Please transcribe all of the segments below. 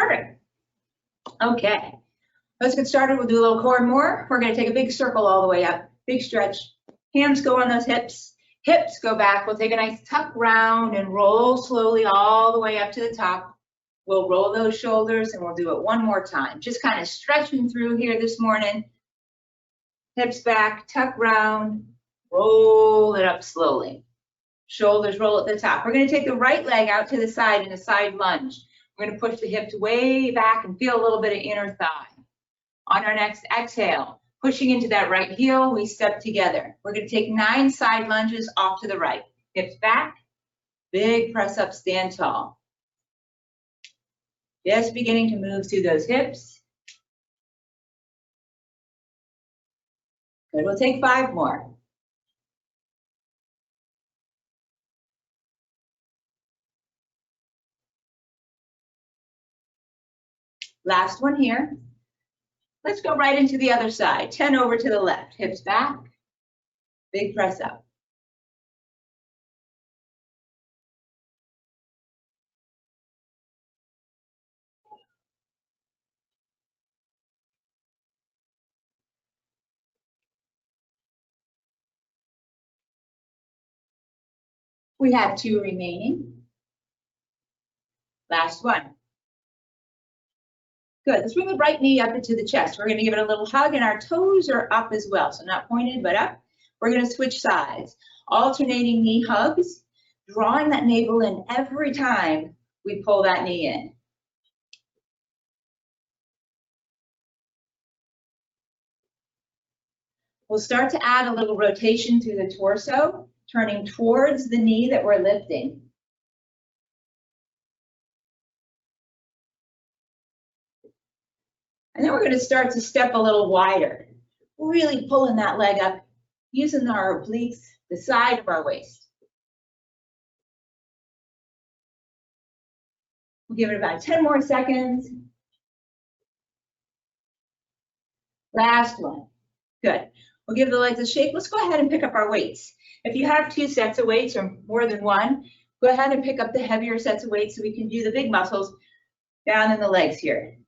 Perfect. Okay, let's get started. We'll do a little core more. We're going to take a big circle all the way up. Big stretch. Hands go on those hips. Hips go back. We'll take a nice tuck round and roll slowly all the way up to the top. We'll roll those shoulders and we'll do it one more time. Just kind of stretching through here this morning. Hips back, tuck round, roll it up slowly. Shoulders roll at the top. We're going to take the right leg out to the side in a side lunge. We're going to push the hips way back and feel a little bit of inner thigh. On our next exhale, pushing into that right heel, we step together. We're going to take 9 side lunges off to the right. Hips back, big press up, stand tall. Just beginning to move through those hips. Good, we'll take 5 more. Last one here. Let's go right into the other side. 10 over to the left, hips back, big press up. We have 2 remaining. Last one. Good, let's bring the right knee up into the chest. We're gonna give it a little hug and our toes are up as well. So not pointed, but up. We're gonna switch sides. Alternating knee hugs, drawing that navel in every time we pull that knee in. We'll start to add a little rotation through the torso, turning towards the knee that we're lifting. And then we're going to start to step a little wider, really pulling that leg up, using our obliques, the side of our waist. We'll give it about 10 more seconds. Last one. Good. We'll give the legs a shake. Let's go ahead and pick up our weights. If you have 2 sets of weights or more than one, go ahead and pick up the heavier sets of weights so we can do the big muscles down in the legs here.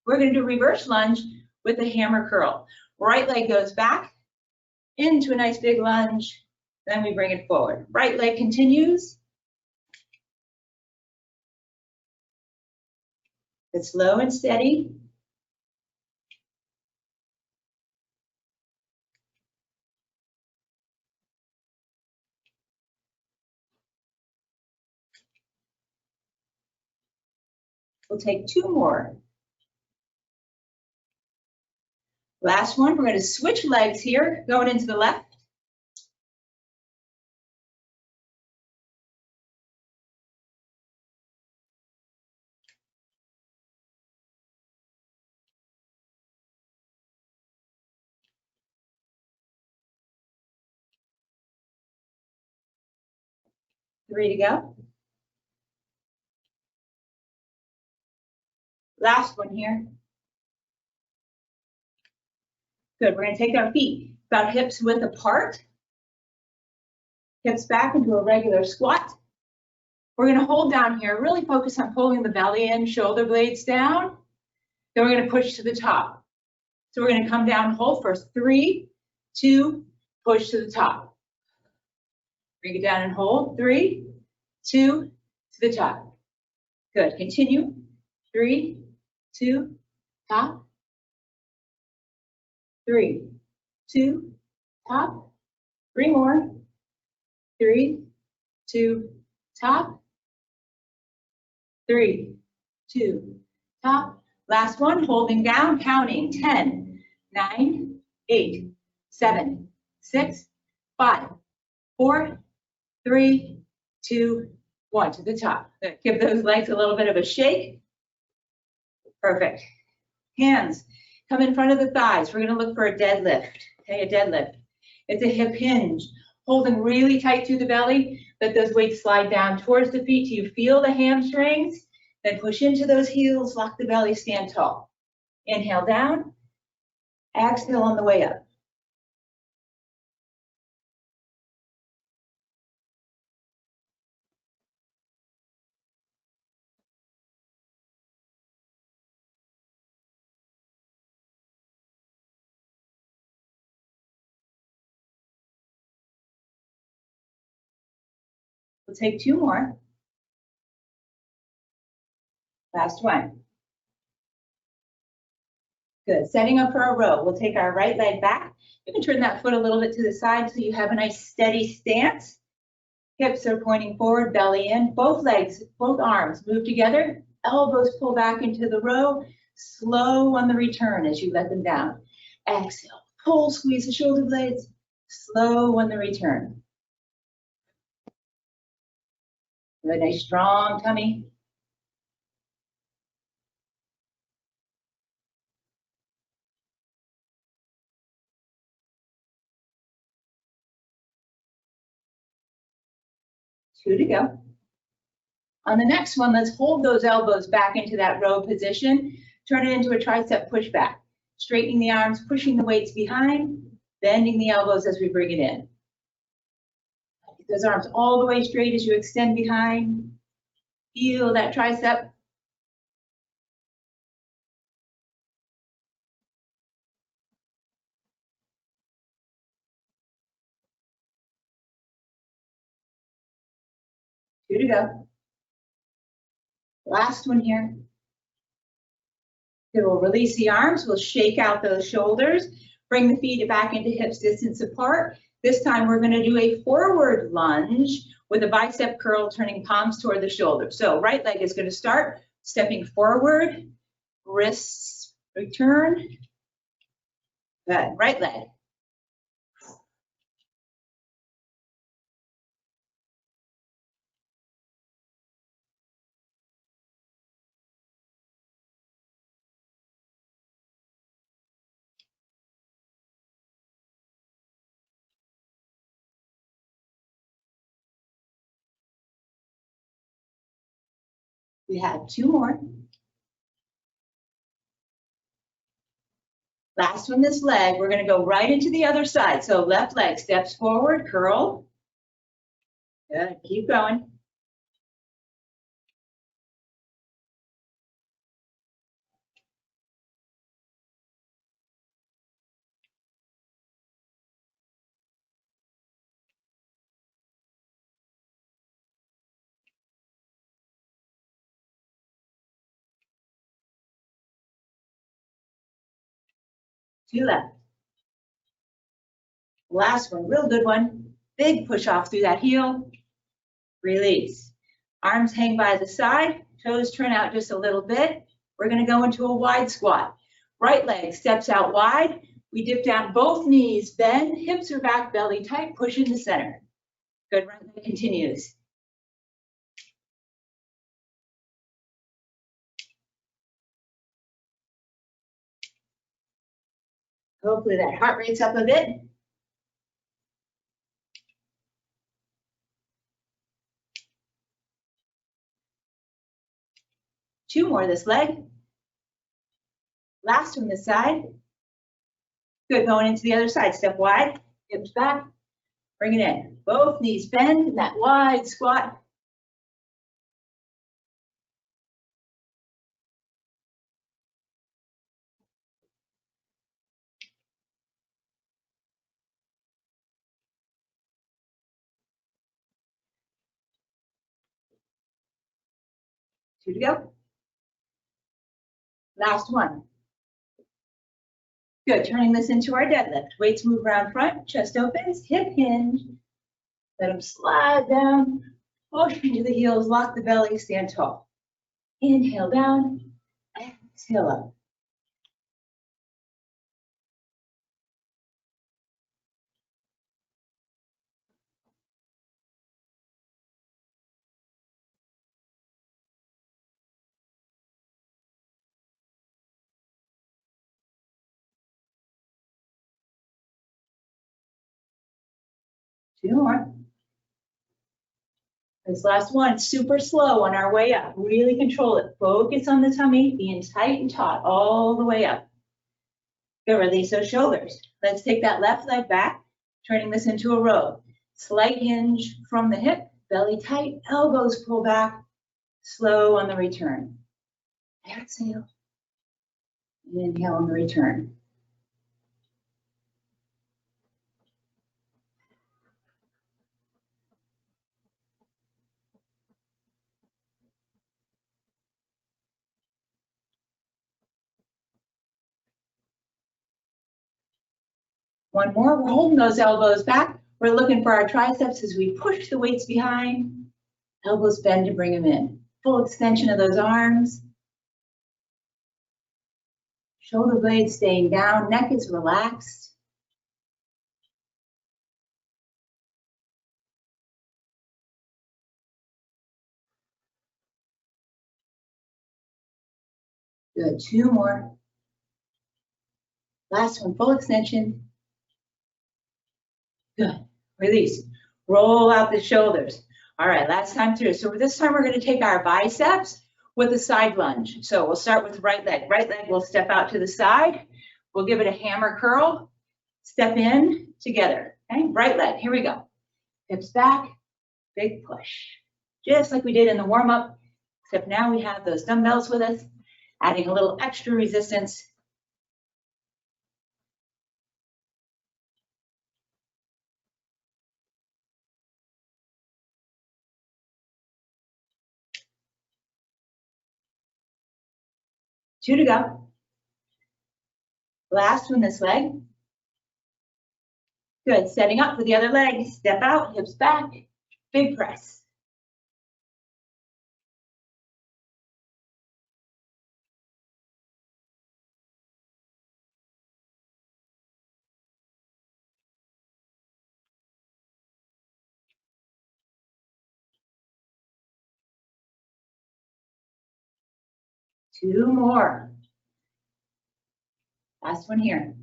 We're going to do reverse lunge with a hammer curl. Right leg goes back into a nice big lunge, then we bring it forward. Right leg continues. It's slow and steady. We'll take 2 more. Last one, we're going to switch legs here, going into the left. Three to go. Last one here. Good, we're going to take our feet about hips width apart. Hips back into a regular squat. We're going to hold down here, really focus on pulling the belly in, shoulder blades down. Then we're going to push to the top. So we're going to come down, hold for 3, 2, push to the top. Bring it down and hold. 3, 2, to the top. Good, continue. 3, 2, top. 3, 2, top. 3 more. 3, 2, top. 3, 2, top. Last one, holding down, counting 10, 9, 8, 7, 6, 5, 4, 3, 2, 1 to the top. Give those legs a little bit of a shake. Perfect. Hands come in front of the thighs. We're going to look for a deadlift. Okay, a deadlift. It's a hip hinge. Holding really tight through the belly. Let those weights slide down towards the feet till you feel the hamstrings. Then push into those heels, lock the belly, stand tall. Inhale down. Exhale on the way up. We'll take 2 more. Last one. Good. Setting up for our row. We'll take our right leg back. You can turn that foot a little bit to the side so you have a nice steady stance. Hips are pointing forward, belly in. Both legs, both arms move together. Elbows pull back into the row. Slow on the return as you let them down. Exhale. Pull, squeeze the shoulder blades. Slow on the return. Good. Nice strong tummy. Two to go. On the next one, let's hold those elbows back into that row position. Turn it into a tricep push back. Straightening the arms, pushing the weights behind, bending the elbows as we bring it in. Get those arms all the way straight as you extend behind. Feel that tricep. Two to go. Last one here. Good, we'll release the arms, we'll shake out those shoulders, bring the feet back into hips distance apart. This time we're gonna do a forward lunge with a bicep curl, turning palms toward the shoulder. So right leg is gonna start, stepping forward, wrists return. Good, right leg. We have 2 more. Last one, this leg, we're gonna go right into the other side. So left leg steps forward, curl. Good, keep going. Two left. Last one, real good one. Big push off through that heel. Release. Arms hang by the side, toes turn out just a little bit. We're gonna go into a wide squat. Right leg steps out wide. We dip down, both knees bend, hips are back, belly tight, push in the center. Good, right leg continues. Hopefully that heart rate's up a bit. Two more this leg. Last one this side. Good, going into the other side. Step wide, hips back, bring it in. Both knees bend in that wide squat. Two to go. Last one. Good, turning this into our deadlift. Weights move around front, chest opens, hip hinge. Let them slide down, push into the heels, lock the belly, stand tall. Inhale down, exhale up. Two more. This last one, super slow on our way up. Really control it. Focus on the tummy, being tight and taut all the way up. Good, release those shoulders. Let's take that left leg back, turning this into a row. Slight hinge from the hip, belly tight, elbows pull back, slow on the return. Exhale. Inhale on the return. One more, we're holding those elbows back. We're looking for our triceps as we push the weights behind. Elbows bend to bring them in. Full extension of those arms. Shoulder blades staying down, neck is relaxed. Good, 2 more. Last one, full extension. Good, release. Roll out the shoulders. All right, last time through. So this time we're gonna take our biceps with a side lunge. So we'll start with right leg. Right leg will step out to the side. We'll give it a hammer curl. Step in together, okay? Right leg, here we go. Hips back, big push. Just like we did in the warm-up, except now we have those dumbbells with us, adding a little extra resistance. Two to go. Last one, this leg. Good, setting up for the other leg. Step out, hips back, big press. Two more. Last one here.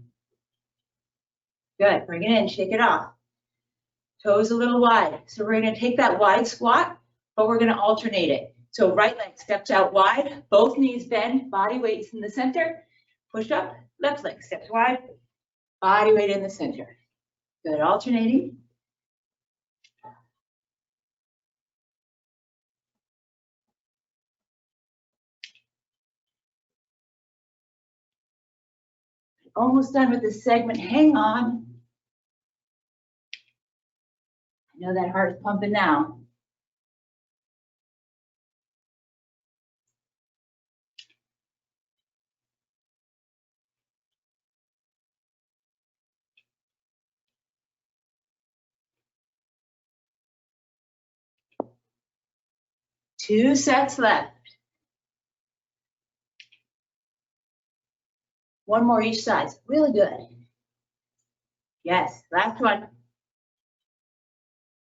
Good, bring it in, shake it off. Toes a little wide. So we're gonna take that wide squat, but we're gonna alternate it. So right leg steps out wide, both knees bend, body weight's in the center. Push up, left leg steps wide, body weight in the center. Good, alternating. Almost done with this segment, hang on. I know that heart's pumping now. Two sets left. One more each side, really good. Yes, last one.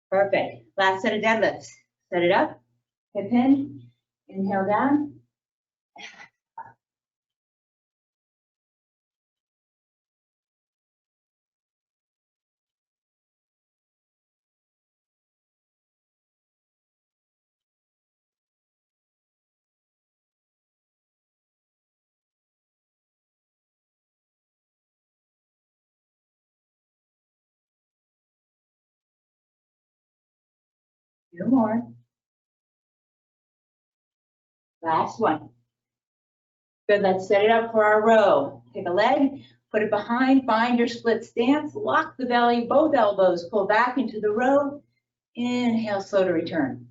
Perfect, last set of deadlifts. Set it up, hip in, inhale down. 2 more. Last one. Good, let's set it up for our row. Take a leg, put it behind, find your split stance, lock the belly, both elbows, pull back into the row. Inhale, slow to return.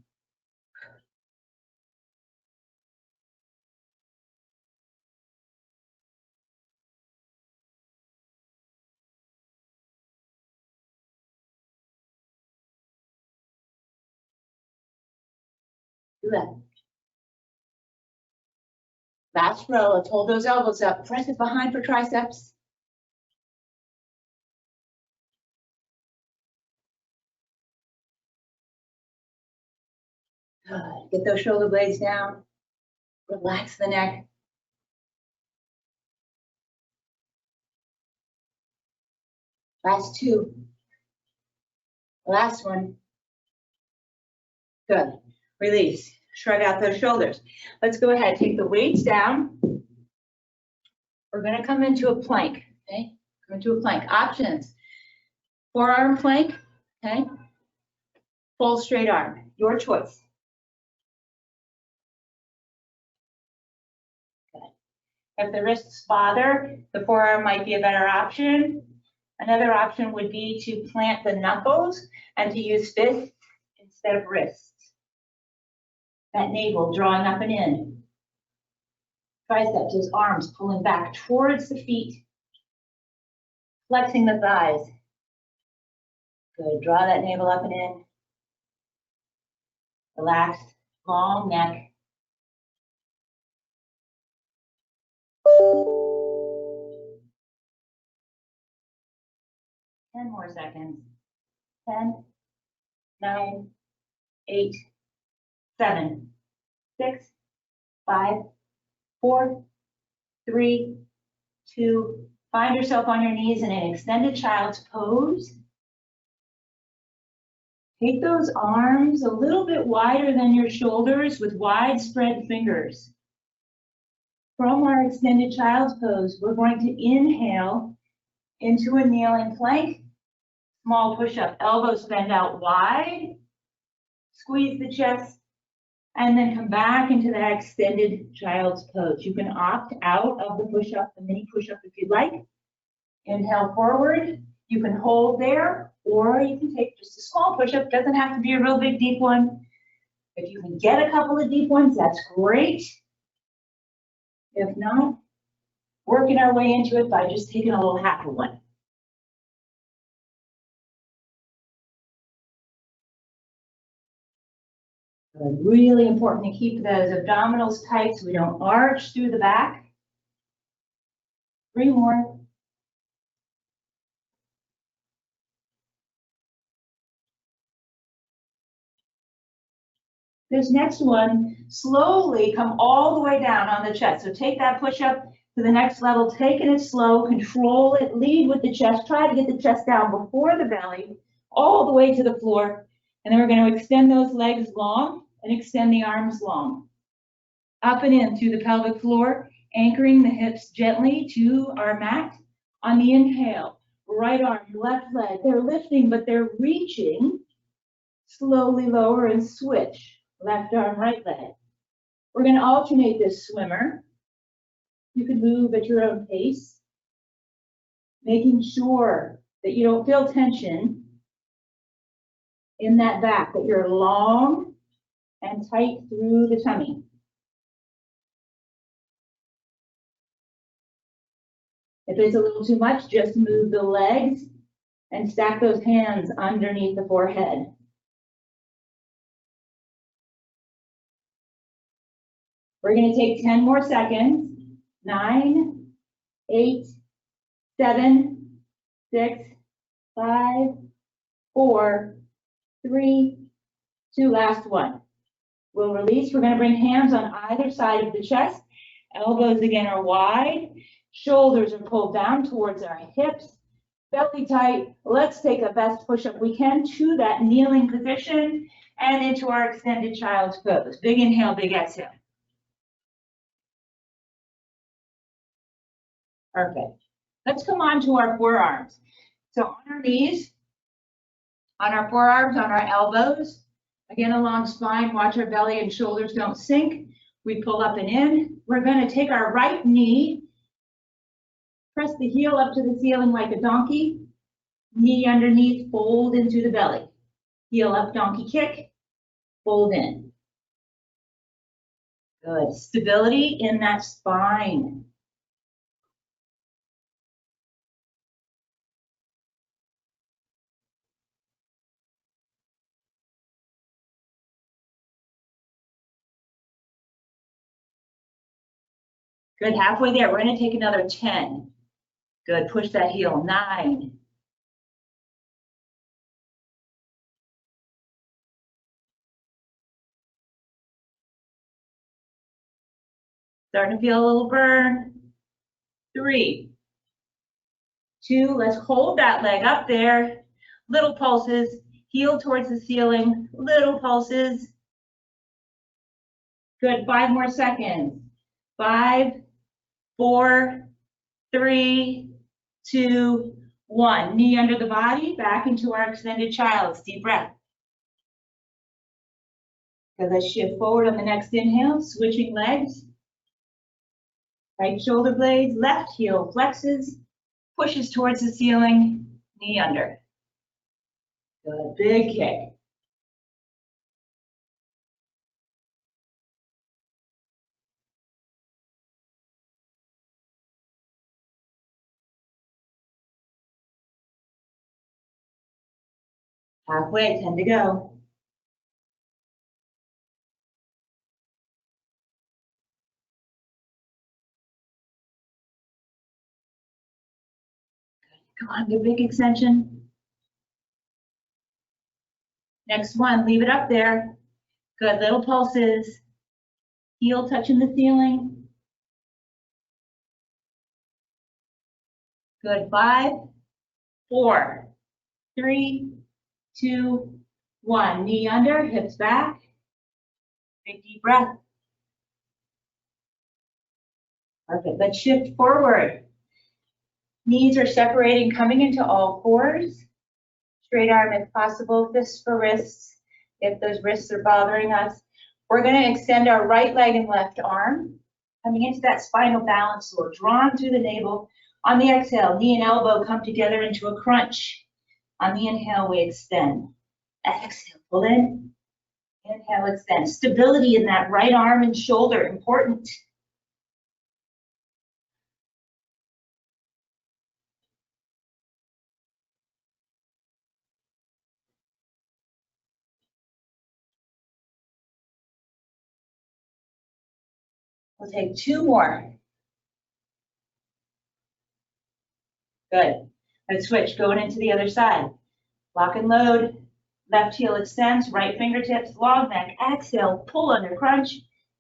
Do that. Last row, let's hold those elbows up. Press it behind for triceps. Good. Get those shoulder blades down. Relax the neck. Last two. Last one. Good. Release. Shrug out those shoulders. Let's go ahead. Take the weights down. We're going to come into a plank. Okay? Come into a plank. Options. Forearm plank. Okay? Full straight arm. Your choice. Good. If the wrists bother, the forearm might be a better option. Another option would be to plant the knuckles and to use fists instead of wrists. That navel drawing up and in. Triceps, those arms pulling back towards the feet. Flexing the thighs. Good, draw that navel up and in. Relaxed, long neck. Ten more seconds. 10, 9, 8, 7, 6, 5, 4, 3, 2. Find yourself on your knees in an extended child's pose. Take those arms a little bit wider than your shoulders with wide spread fingers. From our extended child's pose, we're going to inhale into a kneeling plank. Small push-up, elbows bend out wide. Squeeze the chest, and then come back into that extended child's pose. You can opt out of the push-up, the mini push-up if you'd like. Inhale forward. You can hold there, or you can take just a small push-up. Doesn't have to be a real big deep one. If you can get a couple of deep ones, that's great. If not, working our way into it by just taking a little half of one. Really important to keep those abdominals tight so we don't arch through the back. 3 more. This next one, slowly come all the way down on the chest. So take that push-up to the next level, taking it slow, control it, lead with the chest. Try to get the chest down before the belly, all the way to the floor. And then we're going to extend those legs long and extend the arms long. Up and in through the pelvic floor, anchoring the hips gently to our mat. On the inhale, right arm, left leg. They're lifting, but they're reaching. Slowly lower and switch. Left arm, right leg. We're going to alternate this swimmer. You can move at your own pace, making sure that you don't feel tension in that back, that you're long and tight through the tummy. If it's a little too much, just move the legs and stack those hands underneath the forehead. We're going to take 10 more seconds. 9, 8, 7, 6, 5, 4, 3, 2, last one. We'll release. We're going to bring hands on either side of the chest. Elbows again are wide. Shoulders are pulled down towards our hips. Belly tight. Let's take a best push-up we can to that kneeling position and into our extended child's pose. Big inhale, big exhale. Perfect. Let's come on to our forearms. So on our knees, on our forearms, on our elbows, again along spine, watch our belly and shoulders don't sink. We pull up and in. We're going to take our right knee, press the heel up to the ceiling like a donkey, knee underneath, fold into the belly. Heel up, donkey kick, fold in. Good. Stability in that spine. Good, halfway there. We're going to take another 10. Good, push that heel. 9. Starting to feel a little burn. 3, 2, let's hold that leg up there. Little pulses, heel towards the ceiling, little pulses. Good, 5 more seconds. 5, 4, 3, 2, 1. Knee under the body, back into our extended child's. Deep breath. Good, let's shift forward on the next inhale, switching legs. Right shoulder blades, left heel flexes, pushes towards the ceiling, knee under. Good, big kick. Halfway, 10 to go. Come on, good big extension. Next one, leave it up there. Good, little pulses. Heel touching the ceiling. Good, 5, 4, 3, 2, 1. Knee under, hips back. Big deep breath. Perfect, let's shift forward. Knees are separating, coming into all fours. Straight arm if possible, fists for wrists, if those wrists are bothering us. We're gonna extend our right leg and left arm, coming into that spinal balance, so we're drawn through the navel. On the exhale, knee and elbow come together into a crunch. On the inhale, we extend. Exhale, pull in. Inhale, extend. Stability in that right arm and shoulder, important. We'll take 2 more. Good. Let's switch, going into the other side. Lock and load. Left heel extends, right fingertips, long neck. Exhale, pull under crunch.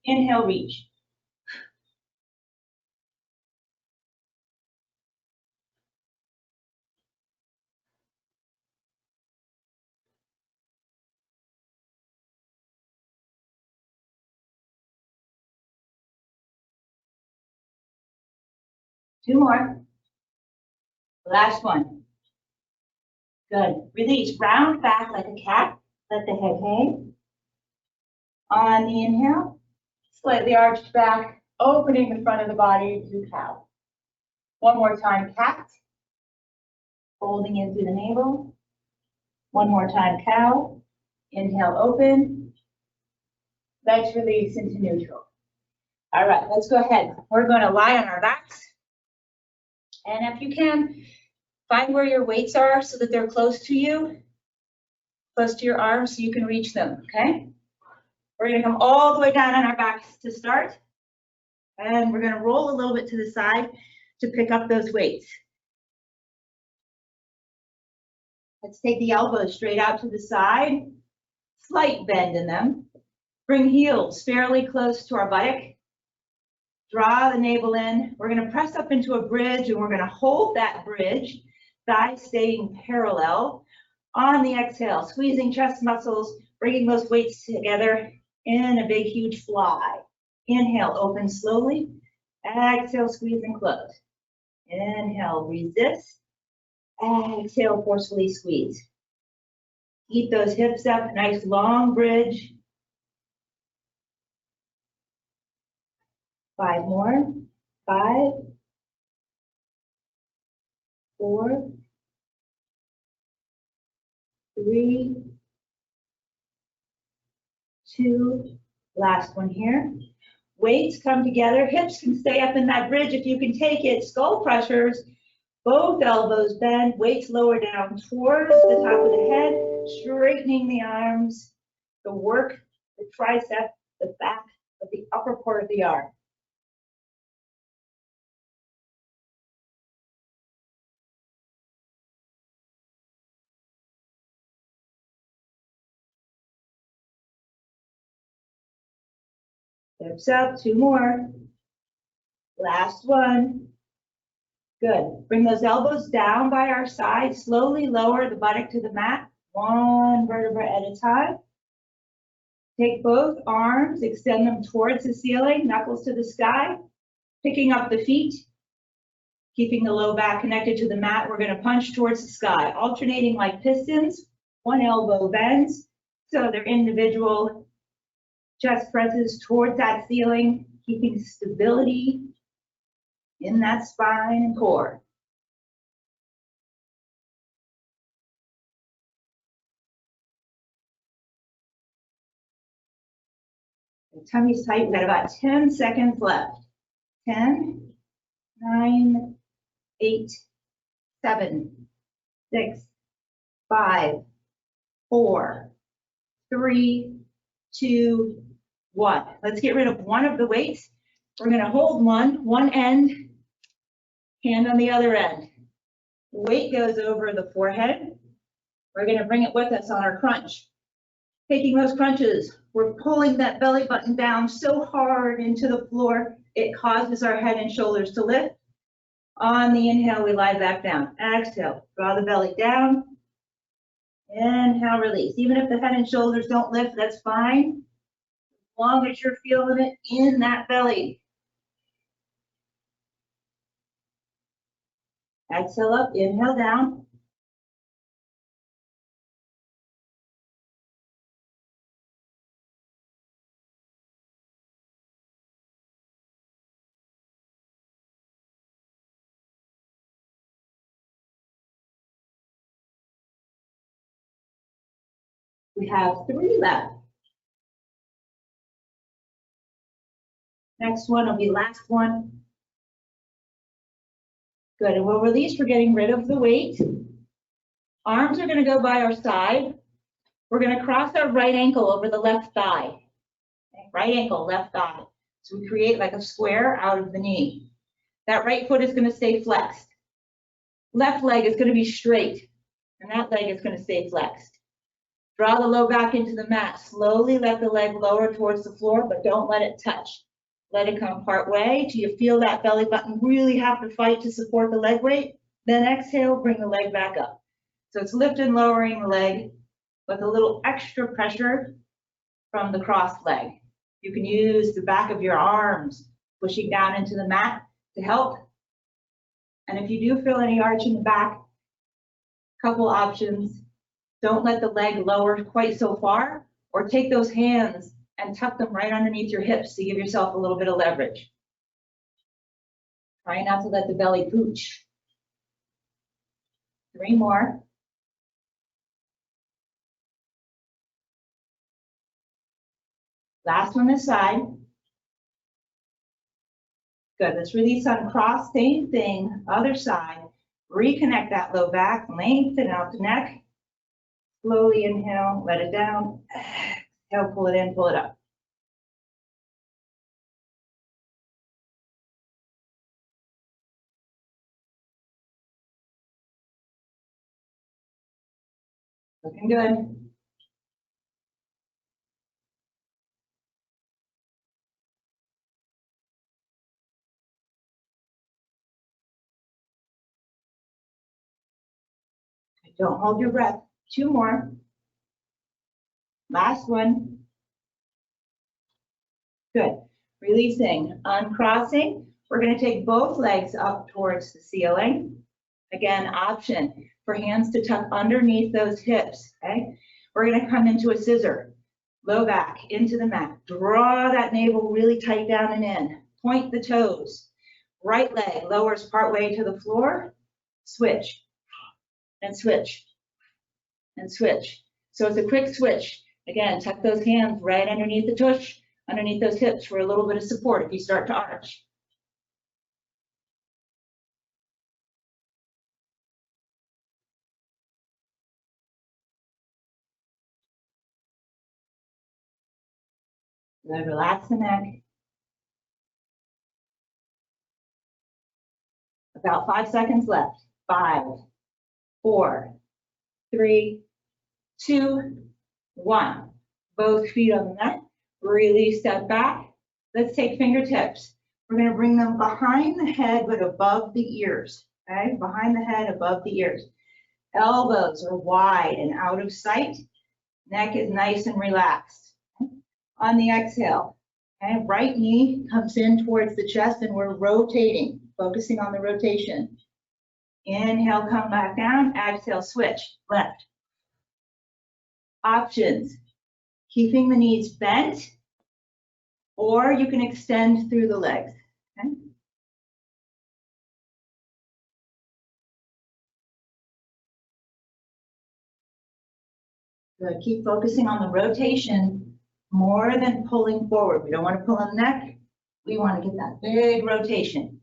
Inhale, reach. Two more. Last one. Good. Release. Round back like a cat. Let the head hang. On the inhale, slightly arched back, opening the front of the body to cow. One more time, cat. Folding in through the navel. One more time, cow. Inhale, open. Let's release into neutral. All right, let's go ahead. We're going to lie on our backs. And if you can, find where your weights are so that they're close to you, close to your arms so you can reach them, okay? We're going to come all the way down on our backs to start. And we're going to roll a little bit to the side to pick up those weights. Let's take the elbows straight out to the side, slight bend in them. Bring heels fairly close to our buttock. Draw the navel in. We're going to press up into a bridge and we're going to hold that bridge, thighs staying parallel. On the exhale, squeezing chest muscles, bringing those weights together in a big, huge fly. Inhale, open slowly. Exhale, squeeze and close. Inhale, resist. Exhale, forcefully squeeze. Keep those hips up, nice long bridge. 5 more. 5, 4, 3, 2, last one here. Weights come together, hips can stay up in that bridge if you can take it. Skull crushers, both elbows bend, weights lower down towards the top of the head, straightening the arms, the work, the tricep, the back of the upper part of the arm. Hips up, 2 more. Last one. Good. Bring those elbows down by our side. Slowly lower the buttock to the mat, 1 vertebra at a time. Take both arms, extend them towards the ceiling, knuckles to the sky. Picking up the feet, keeping the low back connected to the mat. We're going to punch towards the sky, alternating like pistons. 1 elbow bends, so they're individual chest presses towards that ceiling, keeping stability in that spine and core. The tummy's tight. We've got about 10 seconds left. 10, 9, 8, 7, 6, 5, 4, 3, 2, 1. Let's get rid of one of the weights. We're going to hold one end, hand on the other end. Weight goes over the forehead. We're going to bring it with us on our crunch. Taking those crunches, we're pulling that belly button down so hard into the floor, it causes our head and shoulders to lift. On the inhale, we lie back down. Exhale, draw the belly down. Inhale, release. Even if the head and shoulders don't lift, that's fine, as long as you're feeling it in that belly. Exhale up, inhale down. We have 3 left. Next one will be last one. Good, and we'll release. We're getting rid of the weight. Arms are gonna go by our side. We're gonna cross our right ankle over the left thigh. Okay, right ankle, left thigh. So we create like a square out of the knee. That right foot is gonna stay flexed. Left leg is gonna be straight, and that leg is gonna stay flexed. Draw the low back into the mat. Slowly let the leg lower towards the floor, but don't let it touch. Let it come part way till you feel that belly button really have to fight to support the leg weight. Then exhale, bring the leg back up. So it's lifting and lowering the leg with a little extra pressure from the crossed leg. You can use the back of your arms pushing down into the mat to help. And if you do feel any arch in the back, couple options. Don't let the leg lower quite so far, or take those hands and tuck them right underneath your hips to give yourself a little bit of leverage. Try not to let the belly pooch. 3 more. Last one this side. Good, let's release uncross, same thing, other side. Reconnect that low back, lengthen out the neck. Slowly inhale, let it down. Exhale, pull it in, pull it up. Looking good. Don't hold your breath. 2 more. Last one. Good. Releasing, uncrossing. We're going to take both legs up towards the ceiling. Again, option for hands to tuck underneath those hips. Okay. We're going to come into a scissor. Low back into the mat. Draw that navel really tight down and in. Point the toes. Right leg lowers partway to the floor. Switch. And switch. And switch. So it's a quick switch. Again, tuck those hands right underneath the tush, underneath those hips for a little bit of support if you start to arch. Then relax the neck. About 5 seconds left. 5, 4, 3, 2, 1. Both feet on the mat. Release that back. Let's take fingertips. We're going to bring them behind the head but above the ears. Okay, behind the head, above the ears. Elbows are wide and out of sight. Neck is nice and relaxed. On the exhale, okay, right knee comes in towards the chest and we're rotating, focusing on the rotation. Inhale, come back down. Exhale, switch, left. Options, keeping the knees bent, or you can extend through the legs. Okay? Good. Keep focusing on the rotation more than pulling forward. We don't want to pull on the neck. We want to get that big rotation.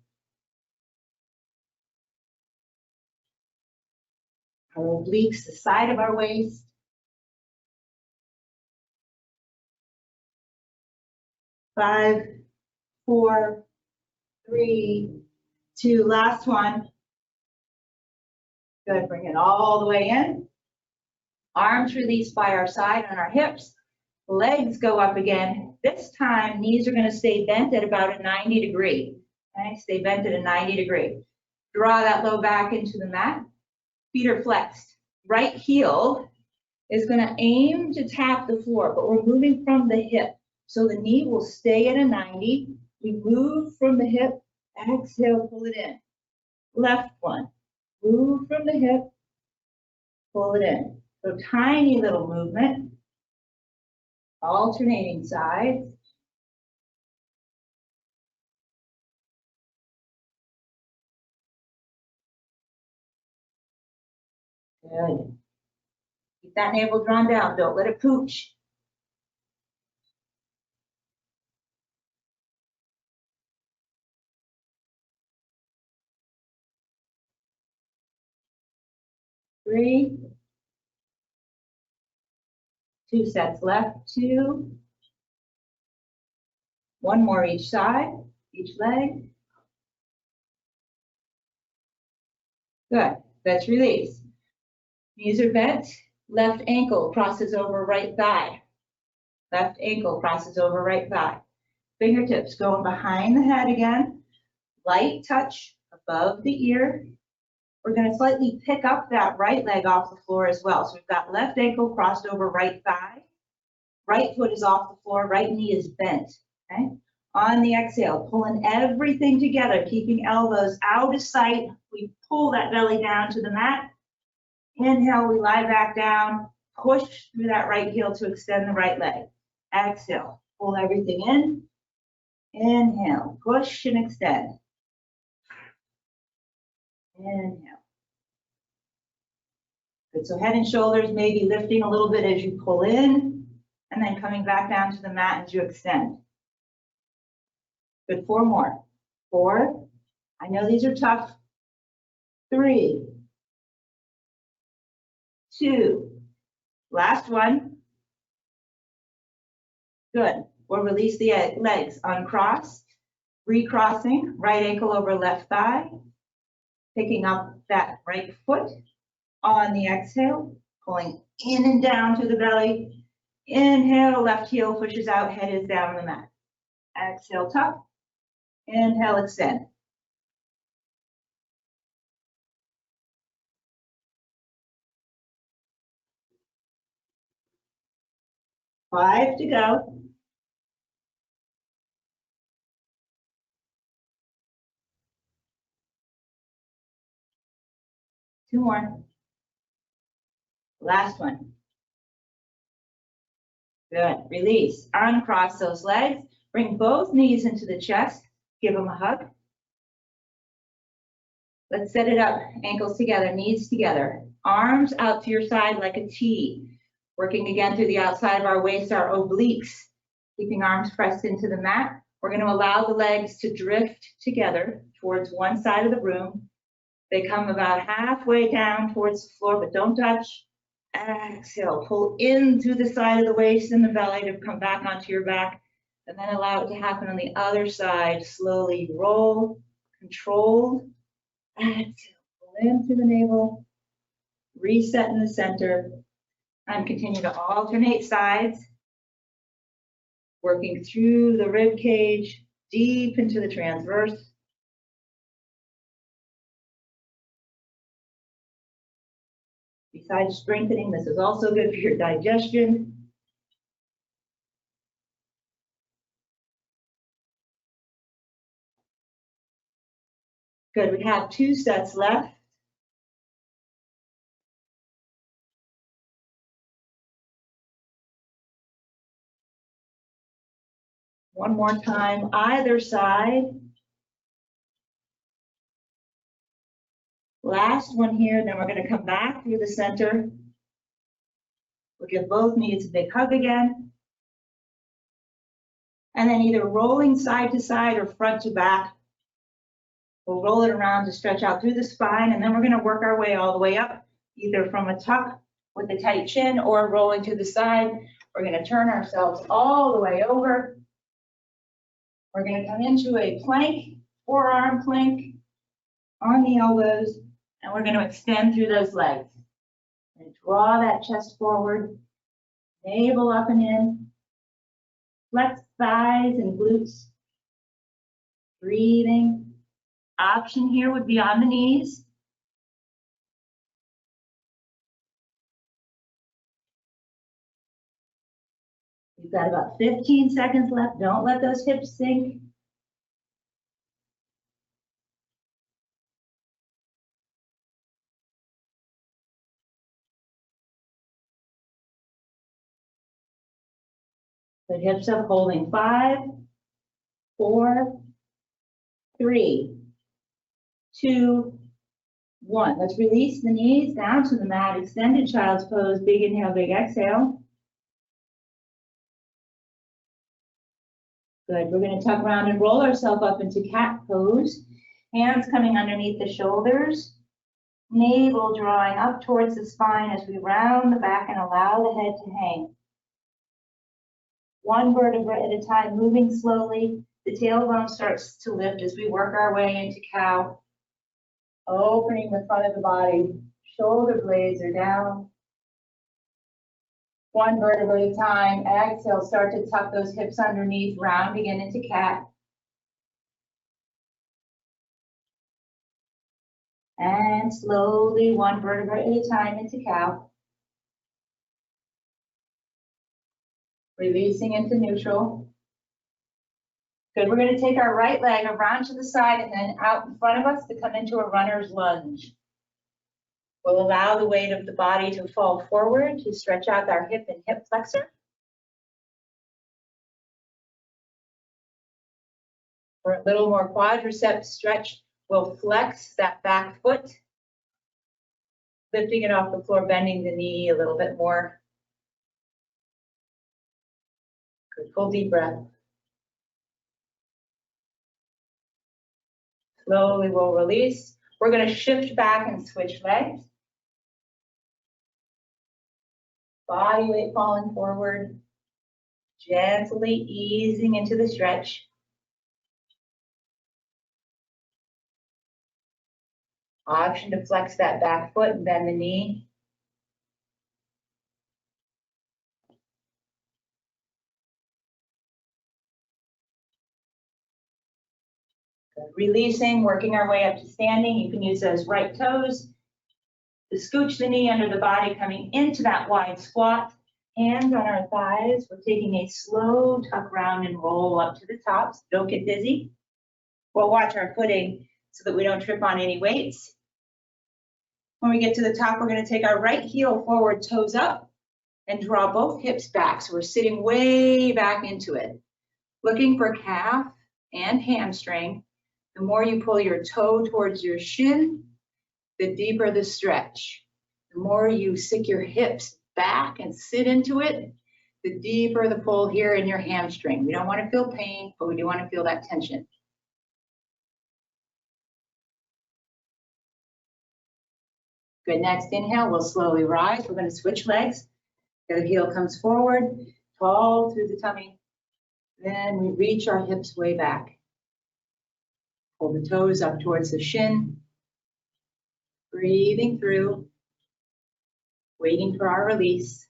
Our obliques, the side of our waist. 5, 4, 3, 2, last one. Good, bring it all the way in. Arms release by our side on our hips. Legs go up again. This time, knees are gonna stay bent at about a 90 degree. Okay, stay bent at a 90 degree. Draw that low back into the mat. Feet are flexed. Right heel is gonna aim to tap the floor, but we're moving from the hip. So the knee will stay at a 90. We move from the hip, exhale, pull it in. Left one, move from the hip, pull it in. So tiny little movement, alternating sides. Good. Keep that navel drawn down, don't let it pooch. Three. 2 sets left, 2. 1 more each side, each leg. Good, let's release. Knees are bent, left ankle crosses over right thigh. Left ankle crosses over right thigh. Fingertips going behind the head again. Light touch above the ear. We're going to slightly pick up that right leg off the floor as well. So we've got left ankle crossed over right thigh. Right foot is off the floor, right knee is bent. Okay? On the exhale, pulling everything together, keeping elbows out of sight. We pull that belly down to the mat. Inhale, we lie back down, push through that right heel to extend the right leg. Exhale, pull everything in. Inhale, push and extend. Inhale. Good, so head and shoulders may be lifting a little bit as you pull in, and then coming back down to the mat as you extend. Good, 4 more. 4, I know these are tough. 3, 2, last one. Good, we'll release the legs, uncross, recrossing, right ankle over left thigh, picking up that right foot on the exhale, pulling in and down to the belly. Inhale, left heel pushes out, head is down on the mat. Exhale, tuck. Inhale, extend. Five to go. Two more. Last one. Good. Release. Uncross those legs. Bring both knees into the chest. Give them a hug. Let's set it up. Ankles together, knees together. Arms out to your side like a T. Working again through the outside of our waist, our obliques. Keeping arms pressed into the mat. We're going to allow the legs to drift together towards one side of the room. They come about halfway down towards the floor, but don't touch. Exhale, pull in through the side of the waist and the belly to come back onto your back, and then allow it to happen on the other side. Slowly roll, controlled. Exhale, pull in through the navel, reset in the center, and continue to alternate sides, working through the rib cage, deep into the transverse. Besides strengthening, this is also good for your digestion. Good, we have 2 sets left. One more time, either side. Last one here, then we're going to come back through the center. We'll give both knees a big hug again. And then either rolling side to side or front to back. We'll roll it around to stretch out through the spine, and then we're going to work our way all the way up, either from a tuck with a tight chin or rolling to the side. We're going to turn ourselves all the way over. We're going to come into a plank, forearm plank on the elbows, and we're going to extend through those legs. And draw that chest forward, navel up and in, flex thighs and glutes, breathing. Option here would be on the knees. You've got about 15 seconds left. Don't let those hips sink. The hips up, holding 5, 4, 3, 2, 1. Let's release the knees down to the mat. Extended child's pose. Big inhale, big exhale. Good. We're going to tuck around and roll ourselves up into cat pose. Hands coming underneath the shoulders. Navel drawing up towards the spine as we round the back and allow the head to hang. One vertebra at a time, moving slowly. The tailbone starts to lift as we work our way into cow. Opening the front of the body. Shoulder blades are down. One vertebra at a time. Exhale, start to tuck those hips underneath, round again into cat. And slowly, one vertebra at a time into cow. Releasing into neutral. Good, we're going to take our right leg around to the side and then out in front of us to come into a runner's lunge. We'll allow the weight of the body to fall forward to stretch out our hip and hip flexor. For a little more quadricep stretch, we'll flex that back foot, lifting it off the floor, bending the knee a little bit more. Good, full deep breath. Slowly we'll release. We're going to shift back and switch legs. Body weight falling forward, gently easing into the stretch. Option to flex that back foot and bend the knee. Good. Releasing, working our way up to standing. You can use those right toes to scooch the knee under the body, coming into that wide squat. Hands on our thighs. We're taking a slow tuck round and roll up to the top. So don't get dizzy. We'll watch our footing so that we don't trip on any weights. When we get to the top, we're going to take our right heel forward, toes up, and draw both hips back. So we're sitting way back into it. Looking for calf and hamstring. The more you pull your toe towards your shin, the deeper the stretch. The more you stick your hips back and sit into it, the deeper the pull here in your hamstring. We don't want to feel pain, but we do want to feel that tension. Good, next inhale, we'll slowly rise. We're going to switch legs. The heel comes forward, tall through the tummy. Then we reach our hips way back. Pull the toes up towards the shin. Breathing through, waiting for our release.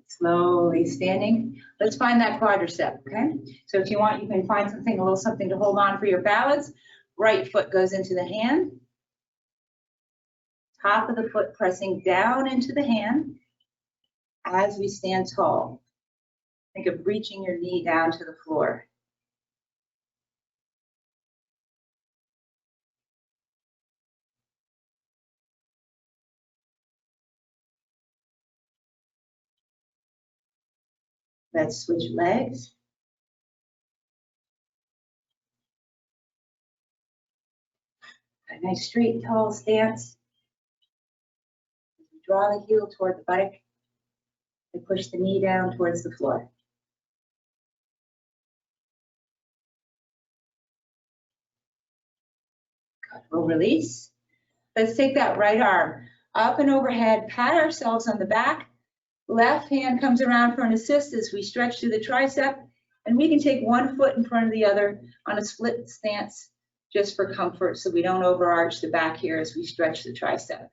Slowly standing. Let's find that quadricep, okay? So if you want, you can find something, a little something to hold on for your balance. Right foot goes into the hand. Top of the foot pressing down into the hand as we stand tall. Think of reaching your knee down to the floor. Let's switch legs. A nice straight, tall stance. Draw the heel toward the buttock and push the knee down towards the floor. Good. We'll release. Let's take that right arm Up and overhead, pat ourselves on the back. Left hand comes around for an assist as we stretch through the tricep. And we can take one foot in front of the other on a split stance just for comfort so we don't overarch the back here as we stretch the tricep.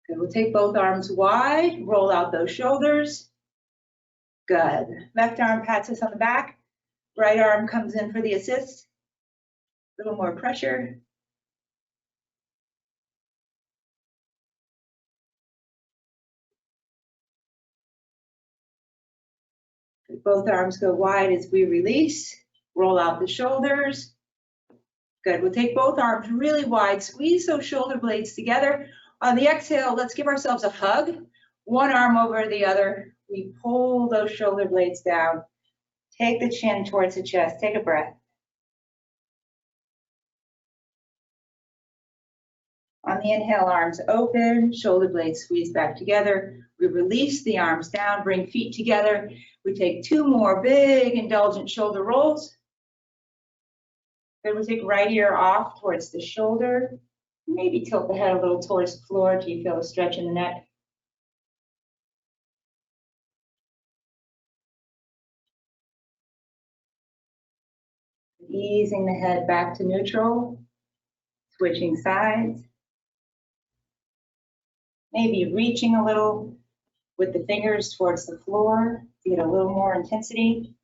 Good. We'll take both arms wide, roll out those shoulders. Good. Left arm pats us on the back. Right arm comes in for the assist. A little more pressure. Both arms go wide as we release. Roll out the shoulders. Good. We'll take both arms really wide. Squeeze those shoulder blades together. On the exhale, let's give ourselves a hug. One arm over the other. We pull those shoulder blades down. Take the chin towards the chest. Take a breath. On the inhale, arms open, shoulder blades squeeze back together. We release the arms down, bring feet together. We take two more big indulgent shoulder rolls. Then we take right ear off towards the shoulder. Maybe tilt the head a little towards the floor till you feel a stretch in the neck. Easing the head back to neutral, switching sides. Maybe reaching a little with the fingers towards the floor to get a little more intensity.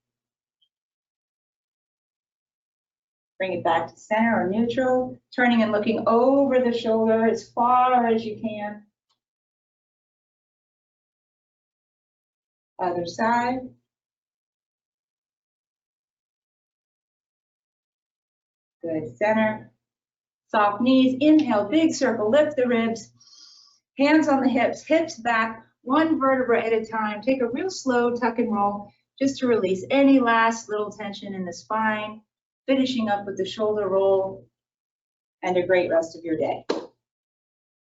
Bring it back to center or neutral, turning and looking over the shoulder as far as you can. Other side. Good, center. Soft knees, inhale, big circle, lift the ribs. Hands on the hips, hips back, one vertebra at a time. Take a real slow tuck and roll just to release any last little tension in the spine. Finishing up with the shoulder roll and a great rest of your day.